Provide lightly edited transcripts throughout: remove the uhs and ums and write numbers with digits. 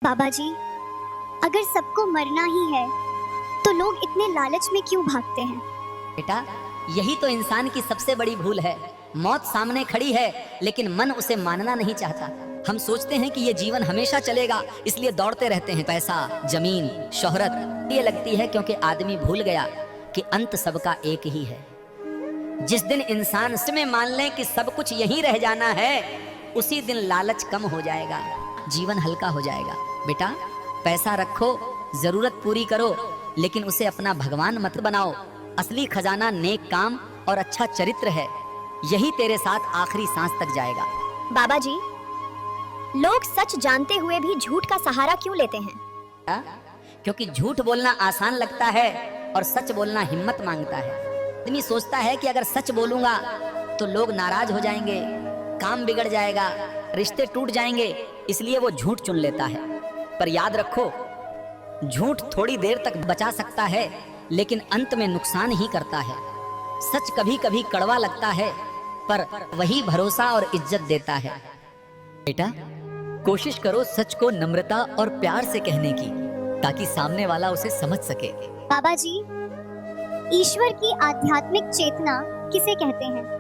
बाबा जी, अगर सबको मरना ही है तो लोग इतने लालच में क्यों भागते हैं? बेटा, यही तो इंसान की सबसे बड़ी भूल है। मौत सामने खड़ी है लेकिन मन उसे मानना नहीं चाहता। हम सोचते हैं कि ये जीवन हमेशा चलेगा, इसलिए दौड़ते रहते हैं। पैसा, जमीन, शोहरत ये लगती है क्योंकि आदमी भूल गया कि अंत सबका एक ही है। जिस दिन इंसान इसमें मान ले कि सब कुछ यहीं रह जाना है, उसी दिन लालच कम हो जाएगा, जीवन हल्का हो जाएगा। बेटा, पैसा रखो, जरूरत पूरी करो, लेकिन उसे अपना भगवान मत बनाओ। असली खजाना नेक काम और अच्छा चरित्र है, यही तेरे साथ आखिरी सांस तक जाएगा। बाबा जी, लोग सच जानते हुए भी झूठ का सहारा क्यों लेते हैं? क्योंकि झूठ बोलना आसान लगता है और सच बोलना हिम्मत मांगता है। आदमी सोचता है कि अगर सच बोलूंगा तो लोग नाराज हो जाएंगे, काम बिगड़ जाएगा, रिश्ते टूट जाएंगे, इसलिए वो झूठ चुन लेता है। पर याद रखो, झूठ थोड़ी देर तक बचा सकता है लेकिन अंत में नुकसान ही करता है। सच कभी कभी कड़वा लगता है पर वही भरोसा और इज्जत देता है। बेटा, कोशिश करो सच को नम्रता और प्यार से कहने की, ताकि सामने वाला उसे समझ सके। बाबा जी, ईश्वर की आध्यात्मिक चेतना किसे कहते हैं?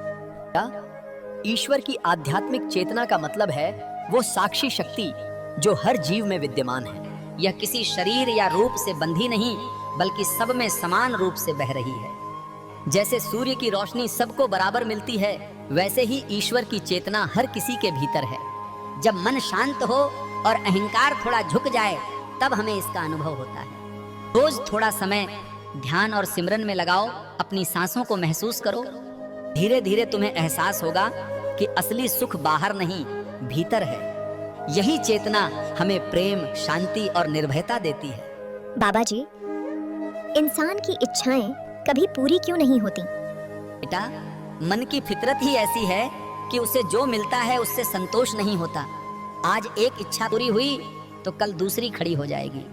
ईश्वर की आध्यात्मिक चेतना का मतलब है वो साक्षी शक्ति जो हर जीव में विद्यमान है। यह किसी शरीर या रूप से बंधी नहीं, बल्कि सब में समान रूप से बह रही है। जैसे सूर्य की रोशनी सबको बराबर मिलती है, वैसे ही ईश्वर की चेतना हर किसी के भीतर है। जब मन शांत हो और अहंकार थोड़ा झुक जाए, तब हमें इसका अनुभव होता है। रोज थोड़ा समय ध्यान और सिमरन में लगाओ, अपनी सांसों को महसूस करो। धीरे धीरे तुम्हें एहसास होगा कि असली सुख बाहर नहीं, भीतर है। यही चेतना हमें प्रेम, शांति और निर्भयता देती है। बाबा जी, इंसान की इच्छाएं कभी पूरी क्यों नहीं होती? बेटा, मन की फितरत ही ऐसी है कि उसे जो मिलता है उससे संतोष नहीं होता। आज एक इच्छा पूरी हुई तो कल दूसरी खड़ी हो जाएगी।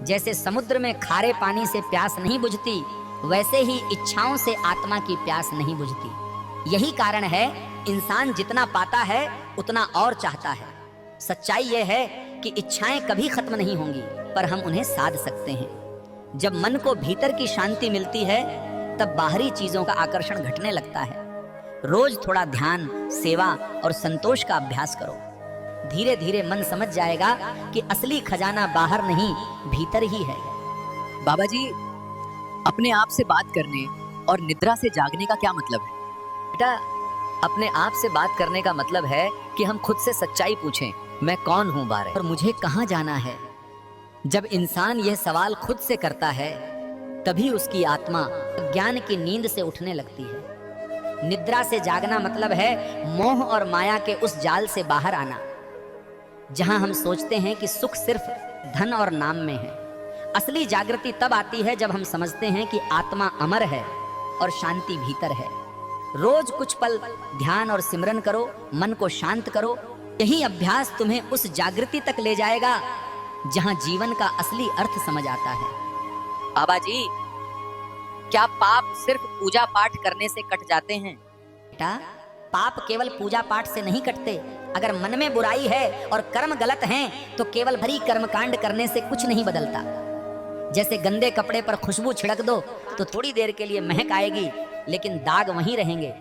जैसे समुद्र में खारे पानी से प्यास नहीं बुझती, वैसे ही इच्छाओं से आत्मा की प्यास नहीं बुझती। यही कारण है इंसान जितना पाता है उतना और चाहता है। सच्चाई यह है कि इच्छाएं कभी खत्म नहीं होंगी, पर हम उन्हें साध सकते हैं। जब मन को भीतर की शांति मिलती है, तब बाहरी चीजों का आकर्षण घटने लगता है। रोज थोड़ा ध्यान, सेवा और संतोष का अभ्यास करो। धीरे धीरे मन समझ जाएगा कि असली खजाना बाहर नहीं, भीतर ही है। बाबा जी, अपने आप से बात करने और निद्रा से जागने का क्या मतलब है? बेटा, अपने आप से बात करने का मतलब है कि हम खुद से सच्चाई पूछें, मैं कौन हूँ बारे और मुझे कहाँ जाना है। जब इंसान यह सवाल खुद से करता है, तभी उसकी आत्मा ज्ञान की नींद से उठने लगती है। निद्रा से जागना मतलब है मोह और माया के उस जाल से बाहर आना, जहां हम सोचते हैं कि सुख सिर्फ धन और नाम में है। असली जागृति तब आती है जब हम समझते हैं कि आत्मा अमर है और शांति भीतर है। रोज कुछ पल ध्यान और सिमरन करो, मन को शांत करो। यही अभ्यास तुम्हें उस जागृति तक ले जाएगा जहां जीवन का असली अर्थ समझ आता है। बाबा जी, क्या पाप सिर्फ पूजा पाठ करने से कट जाते हैं? बेटा, पाप केवल पूजा पाठ से नहीं कटते। अगर मन में बुराई है और कर्म गलत हैं, तो केवल भरी कर्मकांड करने से कुछ नहीं बदलता। जैसे गंदे कपड़े पर खुशबू छिड़क दो तो थोड़ी देर के लिए महक आएगी, लेकिन दाग वहीं रहेंगे।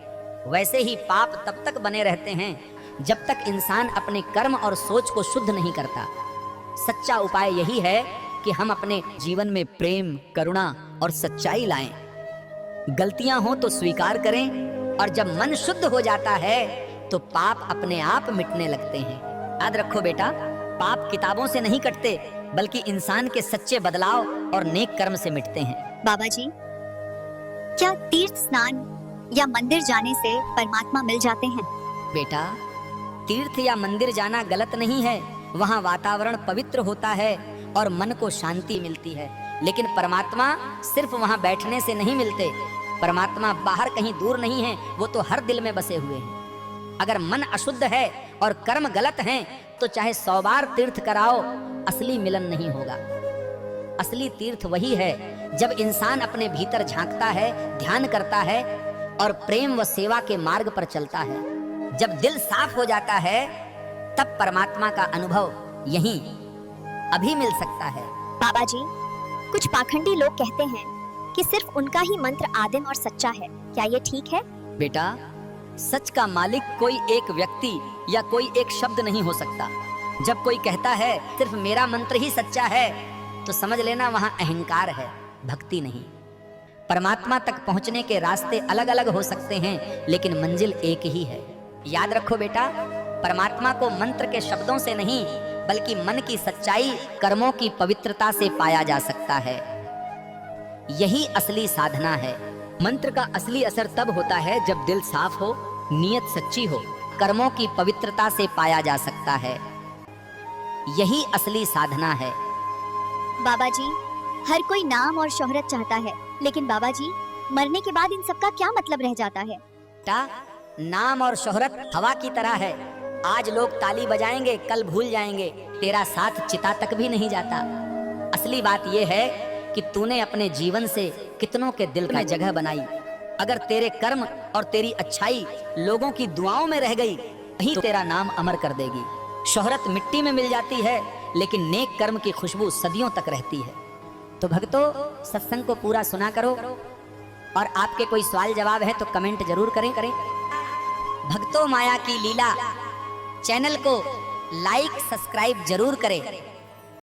वैसे ही पाप तब तक बने रहते हैं जब तक इंसान अपने कर्म और सोच को शुद्ध नहीं करता। सच्चा उपाय यही है कि हम अपने जीवन में प्रेम, करुणा और सच्चाई लाएं। गलतियां हो तो स्वीकार करें, और जब मन शुद्ध हो जाता है तो पाप अपने आप मिटने लगते हैं। याद रखो बेटा, पाप किताबों से नहीं कटते, बल्कि इंसान के सच्चे बदलाव और नेक कर्म से मिटते हैं। बाबा जी, क्या तीर्थ स्नान या मंदिर जाने से परमात्मा मिल जाते हैं? बेटा, तीर्थ या मंदिर जाना गलत नहीं है। वहाँ वातावरण पवित्र होता है और मन को शांति मिलती है। लेकिन परमात्मा सिर्फ वहाँ बैठने से नहीं मिलते। परमात्मा बाहर कहीं दूर नहीं है, वो तो हर दिल में बसे हुए हैं। अगर मन अशुद्ध है और कर्म गलत हैं, तो चाहे 100 बार तीर्थ कराओ, असली मिलन नहीं होगा। असली तीर्थ वही है जब इंसान अपने भीतर झांकता है, ध्यान करता है और प्रेम व सेवा के मार्ग पर चलता है। जब दिल साफ हो जाता है, तब परमात्मा का अनुभव यहीं अभी मिल सकता है। बाबा जी, कुछ पाखंडी लोग कहते हैं कि सिर्फ उनका ही मंत्र आदिम और सच्चा है, क्या ये ठीक है? बेटा, सच का मालिक कोई एक व्यक्ति या कोई एक शब्द नहीं हो सकता। जब कोई कहता है सिर्फ मेरा मंत्र ही सच्चा है, तो समझ लेना वहां अहंकार है, भक्ति नहीं। परमात्मा तक पहुंचने के रास्ते अलग अलग हो सकते हैं, लेकिन मंजिल एक ही है। याद रखो बेटा, परमात्मा को मंत्र के शब्दों से नहीं, बल्कि मन की सच्चाई, कर्मों की पवित्रता से पाया जा सकता है। यही असली साधना है। मंत्र का असली असर तब होता है जब दिल साफ हो, नीयत सच्ची हो। कर्मों की पवित्रता से पाया जा सकता है। यही असली साधना है। बाबा जी, हर कोई नाम और शोहरत चाहता है, लेकिन बाबा जी, मरने के बाद इन सब का क्या मतलब रह जाता है? बेटा, नाम और शोहरत हवा की तरह है। आज लोग ताली बजाएंगे, कल भूल जाएंगे। तेरा साथ चिता तक भी नहीं जाता। असली बात यह है कि तूने अपने जीवन से कितनों के दिल में जगह बनाई। अगर तेरे कर्म और तेरी अच्छाई लोगों की दुआओं में रह गई, वहीं तेरा नाम अमर कर देगी। शोहरत मिट्टी में मिल जाती है, लेकिन नेक कर्म की खुशबू सदियों तक रहती है। तो भक्तों, सत्संग को पूरा सुना करो, और आपके कोई सवाल जवाब है तो कमेंट जरूर करें। भक्तों, माया की लीला चैनल को लाइक सब्सक्राइब जरूर करें।